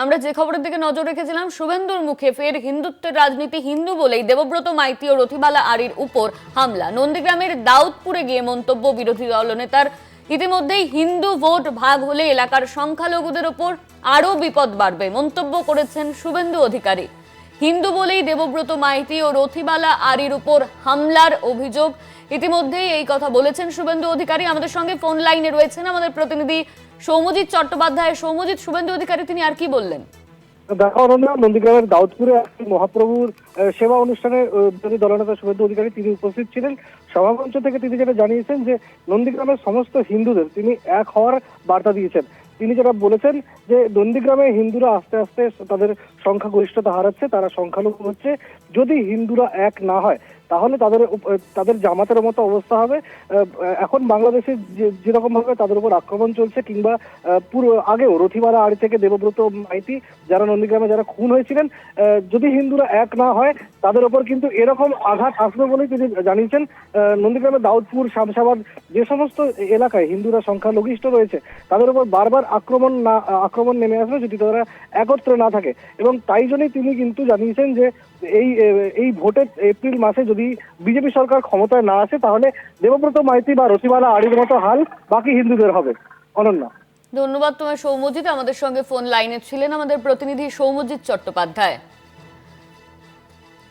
আমরা যে খবরের দিকে নজর রেখেছিলাম, শুভেন্দুর মুখে ফের হিন্দুত্বের রাজনীতি, হিন্দু বলেই দেবব্রত মাইতি ও রথিবালা আড়ির উপর হামলা। নন্দীগ্রামের দাউদপুরে গিয়ে মন্তব্য বিরোধী দলনেতার। ইতিমধ্যেই হিন্দু ভোট ভাগ হলে এলাকার সংখ্যালঘুদের ওপর আরও বিপদ বাড়বে মন্তব্য করেছেন শুভেন্দু অধিকারী। হিন্দু বলেই দেবব্রত মাইতি ও রথিবালা আড়ির উপর হামলার অভিযোগ। ইতিমধ্যেই এই কথা বলেছেন শুভেন্দু অধিকারী। আমাদের সঙ্গে ফোন লাইনে রয়েছেন আমাদের প্রতিনিধি সৌম্যজিৎ চট্টোপাধ্যায়। সৌম্যজিৎ, শুভেন্দু অধিকারী তিনি আর কি বললেন? দেখা নন্দীগ্রামের দাউদপুরে মহাপ্রভুর সেবা অনুষ্ঠানে বিরোধী দলনেতা শুভেন্দু অধিকারী তিনি উপস্থিত ছিলেন। সভামঞ্চ থেকে তিনি যেটা জানিয়েছেন যে নন্দীগ্রামের সমস্ত হিন্দুদের তিনি এক হওয়ার বার্তা দিয়েছেন। তিনি যেটা বলেছেন যে নন্দীগ্রামে হিন্দুরা আস্তে আস্তে তাদের সংখ্যাগরিষ্ঠতা হারাচ্ছে, তারা সংখ্যালঘু হচ্ছে। যদি হিন্দুরা এক না হয় তাহলে তাদের জামাতের মতো অবস্থা হবে। এখন বাংলাদেশে যেরকম ভাবে তাদের উপর আক্রমণ চলছে, কিংবা পুরো আগেও রথিবালা আড়ি থেকে দেবব্রত মাইতি যারা নন্দীগ্রামে যারা খুন হয়েছিলেন, যদি হিন্দুরা এক না হয় তাদের উপর কিন্তু এরকম আঘাত আসবে বলেই তিনি জানিয়েছেন। নন্দীগ্রামের দাউদপুর, শামশাবাদ যে সমস্ত এলাকায় হিন্দুরা সংখ্যালঘিষ্ঠ রয়েছে তাদের উপর বারবার আক্রমণ নেমে আসবে যদি তারা একত্রে না থাকে। এবং তাই জন্যই তিনি কিন্তু জানিয়েছেন যে এই ভোটের এপ্রিল মাসে যদি বিজেপি সরকার ক্ষমতায় না আসে তাহলে দেবব্রত মাইতি বা রথিবালা আড়ির মতো হাল বাকি হিন্দুদের হবে। অনন্যা, ধন্যবাদ তোমার সৌম্যজিৎ। আমাদের সঙ্গে ফোন লাইনে ছিলেন আমাদের প্রতিনিধি সৌম্যজিৎ চট্টোপাধ্যায়।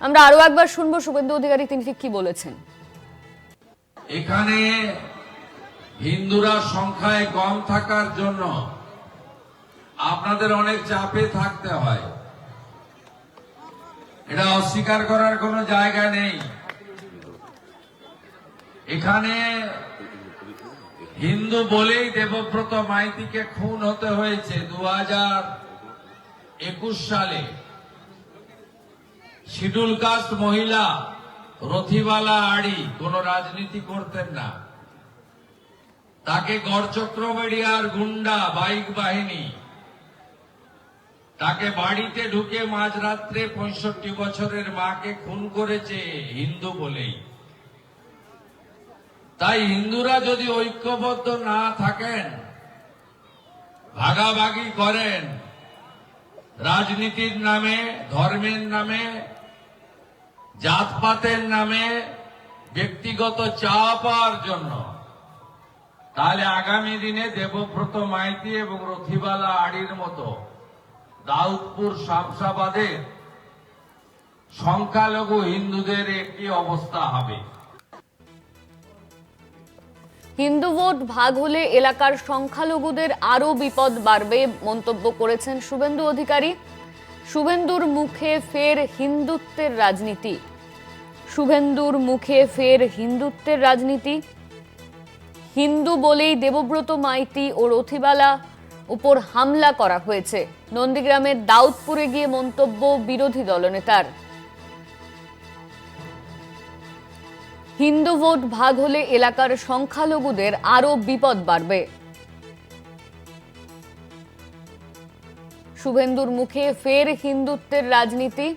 আমরা আরো একবার শুনবো শুভেন্দু অধিকারী তিনি ঠিক কি বলেছেন। এখানে হিন্দুরা সংখ্যায় কম থাকার জন্য আপনাদের অনেক চাপে থাকতে হয়, এটা অস্বীকার করার কোনো জায়গা নেই। এখানে হিন্দু বলেই দেবব্রত মাইতিকে খুন হতে হয়েছে 2021 সালে। শিডিউল কাস্ট মহিলা রথিবালা আড়ি কোন রাজনীতি করতেন না, তাকে গড়চক্রবেড়িয়ার গুন্ডা বাইক বাহিনী তাকে বাড়িতে ঢুকে মাঝরাত্রে 65 বছরের মাকে খুন করেছে হিন্দু বলেই। তাই হিন্দুরা যদি ঐক্যবদ্ধ না থাকেন, ভাগাভাগি করেন রাজনীতির নামে, ধর্মের নামে, জাতপাতের নামে, ব্যক্তিগত চাওয়া পাওয়ার জন্য, তাহলে আগামী দিনে দেবব্রত মাইতি এবং রথিবালা আড়ির মতো দাউদপুর, শামশাবাদের সংখ্যালঘু হিন্দুদের একটি অবস্থা হবে। হিন্দু ভোট ভাগ হলে এলাকার সংখ্যালঘুদের আরো বিপদ বাড়বে মন্তব্য করেছেন শুভেন্দু অধিকারী। শুভেন্দুর মুখে ফের হিন্দুত্বের রাজনীতি। শুভেন্দুর মুখে ফের হিন্দুত্বের রাজনীতি। হিন্দু বলেই দেবব্রত মাইতি ও রথিবালা উপর হামলা করা হয়েছে। নন্দীগ্রামের দাউদপুরে গিয়ে মন্তব্য বিরোধী দলনেতার। হিন্দু ভোট ভাগ হলে এলাকার সংখ্যালঘুদের আরো বিপদ বাড়বে। শুভেন্দুর মুখে ফের হিন্দুত্বের রাজনীতি।